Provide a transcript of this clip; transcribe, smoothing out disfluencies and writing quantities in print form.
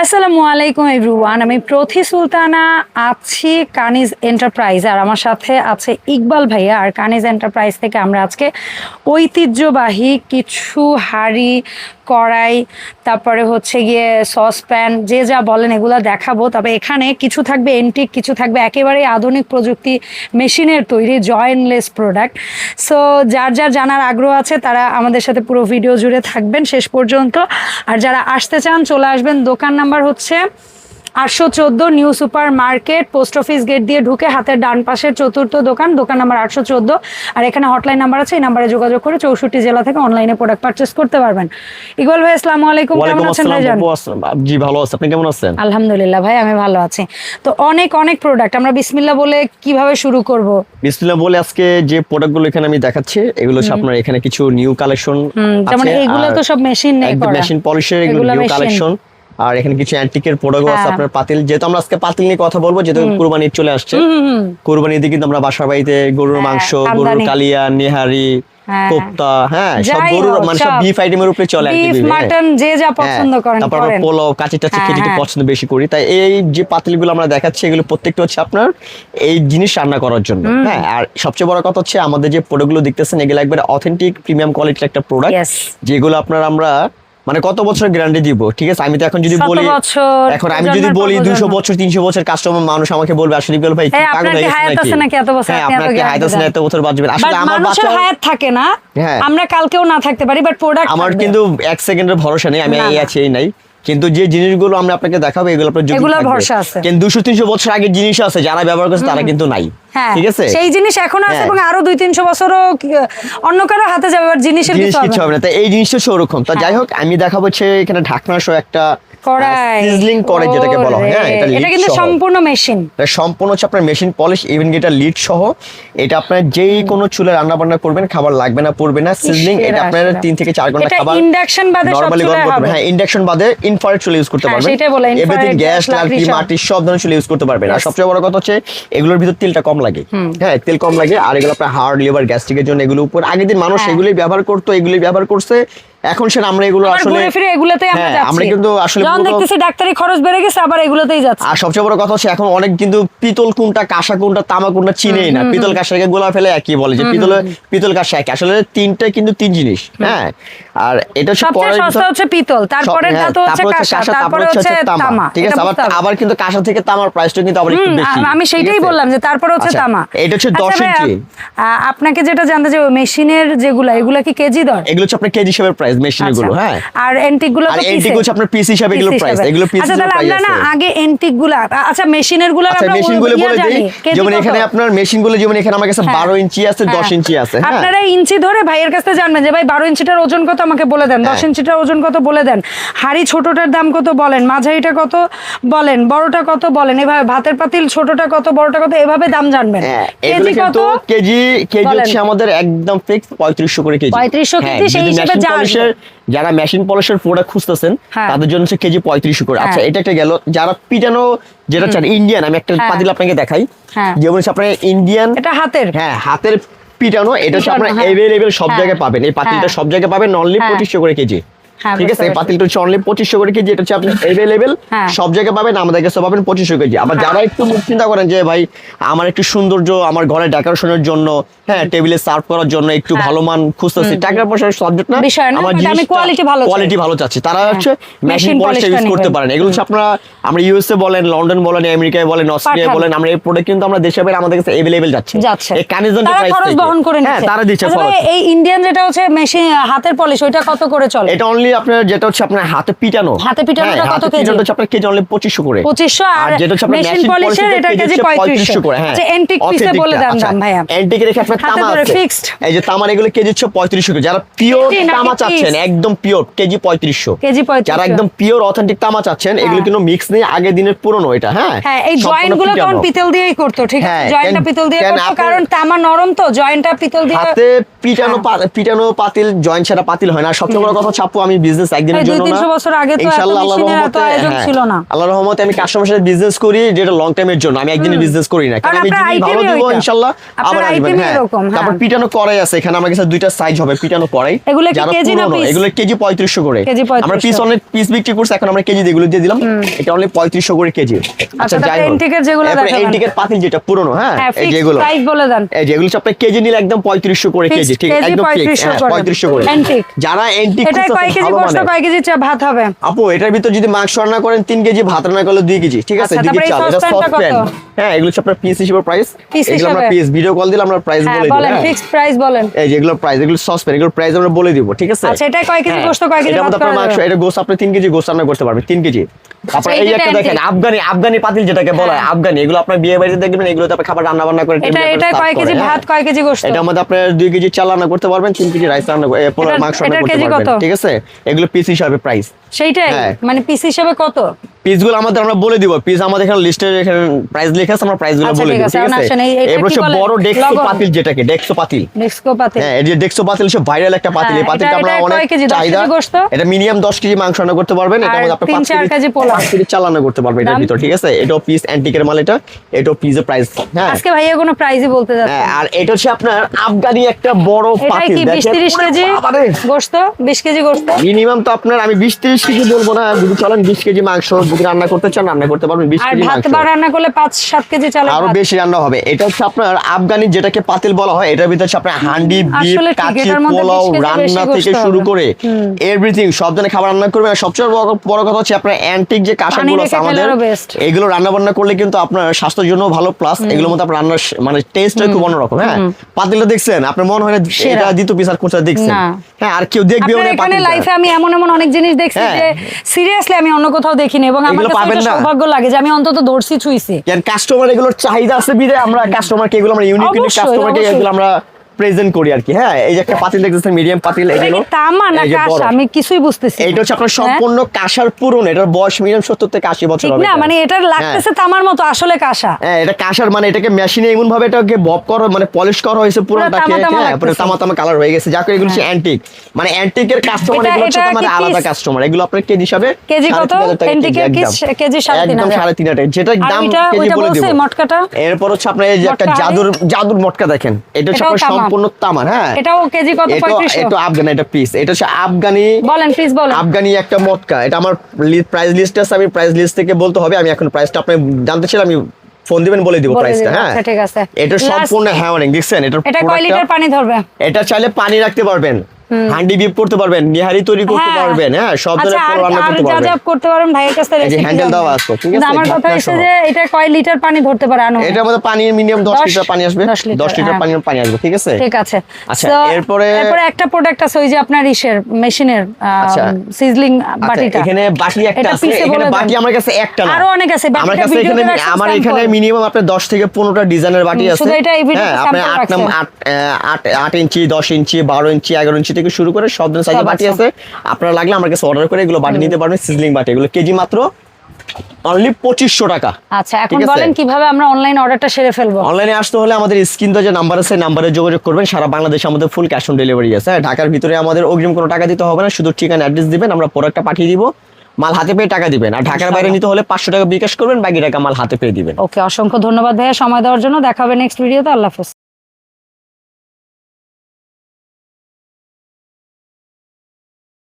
আসসালামু আলাইকুম এভরিওয়ান, আমি প্রথি সুলতানা আছি কানিজ এন্টারপ্রাইজ, আর আমার সাথে আছে ইকবাল ভাইয়া। আর কানিজ এন্টারপ্রাইজ থেকে আমরা আজকে ঐতিহ্যবাহী কিছু হাঁড়ি, কড়াই, তারপরে হচ্ছে গিয়ে সসপ্যান, যে যা বলেন এগুলো দেখাবো। তবে এখানে কিছু থাকবে এন্টিক, কিছু থাকবে একেবারে আধুনিক প্রযুক্তি মেশিনের তৈরি জয়েন্টলেস প্রোডাক্ট। সো যার যার জানার আগ্রহ আছে তারা আমাদের সাথে পুরো ভিডিও জুড়ে থাকবেন শেষ পর্যন্ত। আর যারা আসতে চান চলে আসবেন। দোকান নাম্বার হচ্ছে 814 new super market, post office gate দিয়ে ঢুকে হাতের ডান পাশের চতুর্থ দোকান, দোকান নাম্বার 814। আর এখানে হটলাইন নাম্বার আছে, এই নাম্বারে যোগাযোগ করে 64 জেলা থেকে অনলাইনে প্রোডাক্ট পারচেস করতে পারবেন। ইকবাল ভাই আসসালামু আলাইকুম, কেমন আছেন ভাইজান? জি ভালো আছি, আপনি কেমন আছেন? আলহামদুলিল্লাহ ভাই, আমি ভালো আছি। তো অনেক অনেক প্রোডাক্ট, আমরা বিসমিল্লাহ বলে কিভাবে শুরু করব? বিসমিল্লাহ বলে আজকে যে প্রোডাক্টগুলো এখানে আমি দেখাচ্ছি এগুলো হচ্ছে আপনার এখানে কিছু নিউ কালেকশন আছে, যেমন এগুলো তো সব মেশিন নেই করা, মেশিন পলিশের এগুলো নিউ কালেকশন। আর এখানে কিছু অ্যান্টিকের প্রোডাক্ট আছে, আপনার পাতিল, যেহেতু আমরা আজকে পাতিল নিয়ে কথা বলবো, যেহেতু কুরবানি চলে আসছে। কুরবানি দিয়ে কিন্তু আমরা বাসার বাড়িতে গরুর মাংস, গরুর কালিয়া, নেহারি, কোপ্তা, হ্যাঁ সব গরুর মানে সব বিফ আইটেমের উপরে চলে, বিফ মাটন যে যা পছন্দ করেন। তারপর পোলাও, কাঁচি-টাচি খেতে একটু পছন্দ বেশি করি। তাই এই যে পাতিলগুলো আমরা দেখাচ্ছি এগুলো প্রত্যেকটা হচ্ছে আপনার এই জিনিস রান্না করার জন্য। হ্যাঁ, আর সবচেয়ে বড় কথা হচ্ছে আমাদের যে প্রোডাক্টগুলো দেখতেছেন এগুলো একবারে অথেন্টিক প্রিমিয়াম কোয়ালিটির একটা প্রোডাক্ট, যেগুলো আপনার আমরা মানে কত বছর গ্যারান্টি দিব। ঠিক আছে, আমি তো এখন যদি বলি, এখন আমি যদি বলি 200 বছর 300 বছর, কাস্টমার মানুষ আমাকে বলবে আসলে ইকবাল ভাই কি পাগল হয়ে গেছেন নাকি, এত বছর হ্যাঁ আপনাকে হায়াত আছে না, এত বছর বাঁচবেন। আসলে আমার বাচ্চার হায়াত থাকে না, আমরা কালকেও না থাকতে পারি, বাট প্রোডাক্ট আমার কিন্তু 1 সেকেন্ডের ভরসা নেই, আমি এই আছি এই নাই। কিন্তু যে জিনিসগুলো আমরা আপনাকে দেখাবো এগুলো আপনার যোগ্য ভরসা আছে। কিন্তু 200-300 বছর আগের জিনিস আছে, যারা ব্যবহার করছে তারা কিন্তু নাই। ঠিক আছে, সেই জিনিস এখন আছে এবং আরো 200-300 বছরও অন্য কারো হাতে যাবে, আর জিনিসের কিছু হবে না। তাই এই জিনিসটা সৌরক্ষম। তা যাই হোক, আমি দেখাবো হচ্ছে এখানে ঢাকনা সহ একটা কড়াই, সিজলিং কড়াই যেটাকে বলা হয়। হ্যাঁ, এটা কিন্তু সম্পূর্ণ মেশিন, এটা সম্পূর্ণ হচ্ছে আপনার মেশিন পলিশ, ইভেন এটা লিড সহ। এটা আপনার যেই কোনো চুলে রান্না বান্না করবেন, খাবার লাগবে না, পড়বে না। সিজলিং এটা আপনার 3 থেকে 4 ঘন্টা খাবার ইন্ডাকশন বাদে নরমালি গরম করতে পারবেন। হ্যাঁ, ইন্ডাকশন বাদে ইনফ্রারেড চুলে ইউজ করতে পারবেন। এভরিথিং গ্যাস, লাকড়ি, মাটি সব ধরনের চুলে ইউজ করতে পারবেন। আর সবচেয়ে বড় কথা হচ্ছে এগুলোর ভিতর তেলটা কম লাগে। হ্যাঁ, তেল কম লাগে। আর এগুলো আপনার হার্ট, লিভার, গ্যাস্ট্রিকের জন্য এগুলো উপর আগের দিন মানুষ এগুলোই ব্যবহার করতো, এগুলোই ব্যবহার করছে। এখন সেটা আমরা এগুলো আসলে ঘুরে ফিরে এগুলাতেই আমরা যাচ্ছি। আমরা কিন্তু আসলে যখন দেখতেছি ডাক্তারি খরচ বেড়ে গেছে, আবার এগুলোতেই যাচ্ছে। আর সবচেয়ে বড় কথা হচ্ছে এখন অনেক কিন্তু পিতল কোনটা, কাঁসা কোনটা, তামা কোনটা চিনেই না। পিতল কাঁসাকে গোলা ফেলে একই বলে যে পিতল কাঁসা একই, আসলে তিনটা কিন্তু 3 জিনিস। হ্যাঁ, আর এটা সবচেয়ে সস্তা হচ্ছে পিতল, তারপরে ধাতু হচ্ছে কাঁসা, তারপরে হচ্ছে তামা। ঠিক আছে, আবার কিন্তু কাঁসা থেকে তামার প্রাইসটা কিন্তু আবার একটু বেশি। আমি সেটাই বললাম যে তারপরে হচ্ছে তামা। এটা হচ্ছে 10 ইঞ্চি। আপনাকে যেটা জানতে চাই, মেশিনের যেগুলা এগুলা কি কেজি দর? এগুলো হচ্ছে আপনার কেজি হিসেবে প্রাইস মেশিনগুলো। হ্যাঁ, আর এন্টিক গুলো তো এন্টিক হচ্ছে আপনার পিস হিসেবে এগুলো প্রাইস, এগুলো পিস হিসেবে প্রাইস আছে। আমরা না আগে এন্টিক গুলো, আচ্ছা মেশিনের গুলো আমরা মেশিনগুলো বলে দেই। যেমন এখানে আপনার মেশিনগুলো, যেমন এখানে আমার কাছে 12 ইঞ্চি আছে, 10 ইঞ্চি আছে। হ্যাঁ, আপনারা ইঞ্চি ধরে ভাইয়ের কাছে জানবেন যে ভাই 12 ইঞ্চিটার ওজন কত আমাকে বলে দেন, 10 ইঞ্চিটার ওজন কত বলে দেন, হাড়ি ছোটটার দাম কত বলেন, মাঝারিটা কত বলেন, বড়টা কত বলেন, এভাবে ভাতের পাতিল ছোটটা কত, বড়টা কত, এভাবে দাম জানবেন। কেজি কত, কেজি হচ্ছে আমাদের একদম ফিক্স 3500 করে কেজি। 3500 কেজি, সেই হিসেবে যারা মেশিন পলিশের প্রোডাক্ট খুঁজতেছেন তাদের জন্য হচ্ছে কেজি 3500 করে। আচ্ছা, এটা একটা গেল। যারা পিটানো যেটা চান ইন্ডিয়ান, আমি একটা পাতিল আপনাকে দেখাই। যেমন হচ্ছে আপনার ইন্ডিয়ান, এটা হাতের, হ্যাঁ হাতের পিটানো, এটা হচ্ছে আপনার अवेलेबल সব জায়গায় পাবেন। এই পাতিলটা সব জায়গায় পাবেন অনলি 2500 করে কেজি। ঠিক আছে, এই পাতিলটা হচ্ছে অনলি 2500 করে কেজি। এটা হচ্ছে আপনি अवेलेबल সব জায়গায় পাবেন, আমাদের কাছে পাবেন 2500 কেজি। আবার যারা একটু চিন্তা করেন যে ভাই আমার একটু সৌন্দর্য, আমার ঘরে ডেকোরেশনের জন্য, হ্যাঁ টেবিলে সার্ভ করার জন্য একটু ভালো মান খুঁজতেছি, টাকা পয়সার সাবজেক্ট না, আমার আমি কোয়ালিটি ভালো চাচ্ছি, তারা হচ্ছে মেশিন পলিশ ইউজ করতে পারেন। এগুলো হচ্ছে আপনারা, আমরা ইউএসএ বলেন, লন্ডন বলেন, আমেরিকায় বলেন, অস্ট্রেলিয়া বলেন, আমরা এই প্রোডাক্ট কিন্তু আমরা দেশে বাইরে আমাদের কাছে अवेलेबल যাচ্ছে। এই কানিজেন্ট প্রাইস খরচ বহন করে নিচ্ছে। হ্যাঁ, তারা দিচ্ছে খরচ। এই ইন্ডিয়ান যেটা হচ্ছে মেশিন হাতের পলিশ, ওইটা কত করে চলে? এটা অনলি আপনার যেটা হচ্ছে আপনার হাতে পিটানো কত কেজি? এটা হচ্ছে আপনার কেজি অনলি 2500 করে। 2500। আর যেটা হচ্ছে আপনার মেশিন পলিশের এটা কেজি 3500 করে। হ্যাঁ, আচ্ছা এন্টিক পিসে বলে দেন দাম ভাইয়া। এন্টিক এর আপনার তামা আছে ফিক্সড, এই যে তামার এগুলো কেজি হচ্ছে 3500 করে। যারা পিওর তামা চাচ্ছেন, একদম পিওর, কেজি 3500। যারা একদম পিওর অথেন্টিক তামা চাচ্ছেন, এগুলো কিন্তু মিক্স নেই, আগের দিনের পুরনো এটা। হ্যাঁ, এই জয়েন্ট গুলো তখন পিতল দিয়েই করতো। ঠিক আছে, জয়েন্টটা পিতল দিয়ে করতো, কারণ তামা নরম তো, জয়েন্টটা পিতল দিয়ে। হাতে পিটানো পাতিল জয়েন্ট ছাড়া পাতিল হয় না। সবচেয়ে বড় কথা হচ্ছে আপু, আমি আমি বিজনেস একদিনের জন্য না, 2-300 বছর আগে তো ইনশাআল্লাহ এত আল্লাহর মেশিনের এত রহমতে, আয়োজন হ্যাঁ, ছিল না। আল্লাহর রহমতে আমি কাস্টমারের সাথে বিজনেস করি যেটা লং টাইমের জন্য, আমি একদিনের বিজনেস করি না, কারণ আমি আপনার যদি ভালো item-ই দিব ওইটা। ইনশাআল্লাহ আপনার আবার আসবেন। item-ই হ্যাঁ, এরকম, হ্যাঁ। তারপর পিটানো করাই আছে এখানে আমার কাছে দুইটা সাইজ হবে পিটানো করাই, এগুলো কি যারা কেজি না পুরনো piece? এগুলো কেজি 3500 করে, কেজি 3500 আমরা পিস অনেক পিস বিক্রি করছি, এখন আমরা কেজি এগুলো দিয়ে দিলাম, এটা অনলি 3500 করে কেজি। আচ্ছা যাই হোক, এন্টিকের যেগুলো এরপর দেখাবেন। এন্টিকের পাতিল যেটা পুরনো, হ্যাঁ এই ফিক্স যেগুলো প্রাইস বলে দেন। এই যেগুলো সব কেজি নিলে একদম 3500 করে কেজি, ঠিক কেজি একদম ফিক্স, 3500 করে। 3500 করে। অ্যান্টিক। যারা অ্যান্টিক এটা কয় কেজি গোশত, কয় কেজি ভাত হবে? আপু এটার ভিতর যদি মাংস রান্না করেন 3 কেজি, ভাত রান্না করলে 2 কেজি, ঠিক আছে? আচ্ছা, 2 কেজি তারপরে চাল, এই এটা সসপ্যানটা সফট প্যান। কত? হ্যাঁ এগুলো সব আপনার পিস হিসেবে প্রাইস, পিস এগুলো আমরা হিসেবে? পিস ভিডিও কল দিলে আমরা প্রাইস হ্যাঁ বলে দিই। বলেন, হ্যাঁ ফিক্সড প্রাইস বলেন। এই যেগুলো প্রাইস, এগুলো সসপ্যান, এগুলো প্রাইস আমরা বলে দিব, ঠিক আছে? আচ্ছা, এটা কয় কেজি গোশত, কয় কেজি এটার ভাত মধ্যে করা আপনার মাংস, যাবে? এটা গোশত আপনি 3 কেজি গোশত রান্না করতে পারবেন, 3 কেজি। তারপর এই এই যেটা একটা দেখেন antique। আফগানি পাতিল যেটাকে বলা হয়, আফগানি, এগুলো আপনার বিয়ে বাড়িতে দেখবেন, এগুলোতে আপনি খাবার রান্না বান্না করে এটা টেবিলে এটা সার্ভ কয় কেজি করে, ভাত, হ্যাঁ। কয় কেজি গোশত? এটার মধ্যে আপনার 2 কেজি চাল রান্না করতে পারবেন, 3 কেজি রাইস রান্না মাংস রান্না এটার করতে কেজি পারবেন, কত? ঠিক আছে? এগুলো পিস হিসাবে প্রাইস। সেইটাই হ্যাঁ। মানে পিস হিসেবে কত? পিসগুলো আমাদের আমরা বলে দিব, পিস আমাদের এখানে লিস্টে এখানে প্রাইস লেখা আছে, আমরা প্রাইসগুলো আচ্ছা, বলে ঠিক দিব, আছে, ঠিক এখন আছে? আসেন, এইটা এরপর কি সে বলে? বড় ডেক্সো লবণ? পাতিল যেটাকে ডেক্সো পাতিল, ডিস্কো পাতিল। হ্যাঁ এই যে ডেক্সো পাতিল সে ভাইরাল একটা পাতিল, এই হ্যাঁ, পাতিলটা আমরা এটা অনেক কয় কেজি? 10 চাহিদা, কেজি গোশত? এটা মিনিমাম 10 কেজি মাংস রান্না করতে পারবেন, এটার আর মধ্যে আপনি 3-4 কেজি পোলাও। 5 কেজি চাল রান্না করতে পারবেন এটার দাম? ভিতর, ঠিক আছে? এটাও পিস অ্যান্টিকের মাল, এটাও পিসের প্রাইস, হ্যাঁ। আজকে ভাইয়া কোনো প্রাইসই বলতে যাচ্ছে হ্যাঁ, না। আর এটা হচ্ছে আপনার আফগানি একটা বড় এটাই পাতিল, কি 20-30 কেজি গোশত? 20 কেজি গোশত? মিনিমাম তো আপনার আমি 20-30 কেজি বলবো না, যদি চলেন 20 কেজি মাংস যদি রান্না করতে চান রান্না করতে পারবেন, 20 আর কেজি ভাত মাংস বা রান্না করলে 5-7 কেজি চালের আরো ভাত। বেশি রান্না হবে। এটা হচ্ছে আপনার আফগানি যেটাকে পাতিল বলা হয়, এটার ভিতরে হচ্ছে আপনার হান্ডি, বিফ, আসলে ঠিক, কাচি, এটার মধ্যে পোলাও 20 কেজি রান্না বেশি থেকে গোশত শুরু হবে। করে এভরিথিং সব ধরনের খাবার রান্না করবেন। আর সবচেয়ে বড় কথা হচ্ছে আপনার অ্যান্টিক যে কাঁসাগুলো আছে রেখে আমাদের, খেলেও best। এগুলো রান্না বান্না করলে কিন্তু আপনার স্বাস্থ্যের জন্য ভালো, প্লাস এগুলোর মধ্যে আপনার রান্নার মানে টেস্টটা খুব অন্যরকম। হ্যাঁ পাতিলটা দেখছেন, আপনার মনে হয় না এটা দ্বিতীয় পিস আর কোথাও দেখছেন? না। হ্যাঁ আর কেউ দেখবেও আপনার না এখানে পাতিলটা। লাইফে আমি এমন অনেক জিনিস দেখছি হ্যাঁ। যে সিরিয়াসলি আমি অন্য কোথাও দেখিনি, এবং আমার এগুলো কাছে পাবেন এটা না। সৌভাগ্য লাগে যে আমি অন্তত ধরছি, ছুঁইছি। কাস্টমার এগুলোর চাহিদা আছে বিদে আমরা কাস্টমারকে এগুলো আমরা ইউনিক অবশ্যই, কাস্টমারকে অবশ্যই। এগুলো আমরা প্রেজেন্ট করি আর কি। হ্যাঁ এই যে একটা পাতিল দেখতেছেন মিডিয়াম পাতিল, এটা এগুলো কি তামা না এই যে বড়। কাঁসা? আমি কিছুই বুঝতেছি না। এইটা হচ্ছে আপনার হ্যাঁ? সম্পূর্ণ কাঁসার পুরন, এটার বয়স মিনিমাম 70 থেকে 80 বছর ঠিক হবে না, এটা। মানে এটা লাগতেছে তামার মতো, আসলে কাঁসা। হ্যাঁ এটা কাঁসার, মানে এটাকে মেশিনে এমন ভাবে এটাকে বব করা মানে পলিশ করা হয়েছে পুরোটাকে, তামা তামা হ্যাঁ পুরো লাগতেছে। তামা তামা কালার হয়ে গেছে, যাকে এগুলো হচ্ছে অ্যান্টিক, মানে অ্যান্টিকের কাস্টমার এটা- এগুলো হচ্ছে এটা মানে কি আলাদা piece? কাস্টমার, এগুলো আপনার কেজি হিসাবে কেজি কত? 3,500 টাকা অ্যান্টিকের কি একদম। কেজি 3,500? একদম 3,500 টাকা, যেটা আর দাম ওইটা কেজি বলে বলছে দিব। মটকাটা? এরপর হচ্ছে আপনার এই যে একটা মটকা জাদুর মটকা দেখেন, এটা হচ্ছে এটাও আপনার তামা? সম্পূর্ণ তামার। হ্যাঁ এটাও কেজি কত? 3500? এটা আফগানি, এটা পিস, এটা হচ্ছে আফগানি, বলেন প্লিজ বলেন। আফগানি একটা মটকা। এটা আমার প্রাইস লিস্ট আছে, আমি প্রাইস লিস্ট থেকে বলতে হবে, আমি এখন প্রাইসটা আপনি জানতে চাইলে আমি ফোন দিবেন বলে দিব বলে প্রাইসটা। দিবেন, হ্যাঁ আচ্ছা, ঠিক আছে। এটা Last- সম্পূর্ণ হ্যাওয়ারিং দেখছেন, এটা কয় product-টা- লিটার পানি ধরবে? এটা চাইলে পানি রাখতে পারবেন, হান্ডি বিপ করতে পারবেন, নিহারি তৈরি করতে হ্যাঁ। পারবেন, হ্যাঁ সব আচ্ছা, ধরনের পোলাও রান্না আর করতে যা পারবেন। যা করতে পারবেন ভাইয়ের কাছে এই যে recipe হ্যান্ডেল জানবেন। দেওয়া আছে, ঠিক কিন্তু আছে? আমার কথা ঢাকনা হচ্ছে সহ। যে এটা কয় লিটার পানি ধরতে পারে আনো? এটার মধ্যে পানি মিনিমাম 10 10 লিটার পানি আসবে, 10 লিটার, 10 লিটার হ্যাঁ। পানি আসবে, ঠিক আছে? ঠিক আছে। আচ্ছা, So, এরপরে একটা প্রোডাক্ট আছে ওই যে আপনার মেশিনের আচ্ছা। সিজলিং আচ্ছা, বাটিটা। এখানে বাটি একটা এটা আছে, piece এ এখানে বলে দেন। বাটি আমার কাছে একটা না, আরো অনেক আছে, আমার বাটিটা কাছে এখানে ভিডিওতে রাখছেন আমার sample। এখানে মিনিমাম আপনার 10 থেকে 15টা ডিজাইনের বাটি আছে। শুধু এটা এই ভিডিওতে হ্যাঁ আপনার sample 8 নাম রাখছেন। 8 ইঞ্চি, 10 ইঞ্চি, 12 ইঞ্চি, 11 ইঞ্চি থেকে শুরু করে সব ধরনের সাইজের সব বাটি আছে। আছে। আপনারা লাগলে আমার কাছে অর্ডার করে এগুলো বাটি নিতে পারবেন, সিজলিং বাটি, এগুলো কেজি মাত্র অনলি 2500 টাকা। আচ্ছা, এখন ঠিক আছে? বলেন কিভাবে আমরা অনলাইন অর্ডারটা সেরে ফেলবো? অনলাইনে আসতে হলে আমাদের স্ক্রিনে যে নাম্বার আছে, নাম্বারে যোগাযোগ করবেন। সারা বাংলাদেশে আমাদের ফুল ক্যাশ অন ডেলিভারি আছে। হ্যাঁ, ঢাকার ভিতরে আমাদের অগ্রিম কোনো টাকা দিতে হবে না, শুধু ঠিকানা অ্যাড্রেস দিবেন, আমরা প্রোডাক্টটা পাঠিয়ে দিব, মাল হাতে পেয়ে টাকা দিবেন। আর ঢাকার বাইরে নিতে হলে 500 টাকা বিকাশ করবেন, বাকি টাকা মাল হাতে পেয়ে দিবেন। ওকে, অসংখ্য ধন্যবাদ ভাইয়া সময় দেওয়ার জন্য। দেখা হবে নেক্সট ভিডিওতে। আল্লাহ হাফেজ।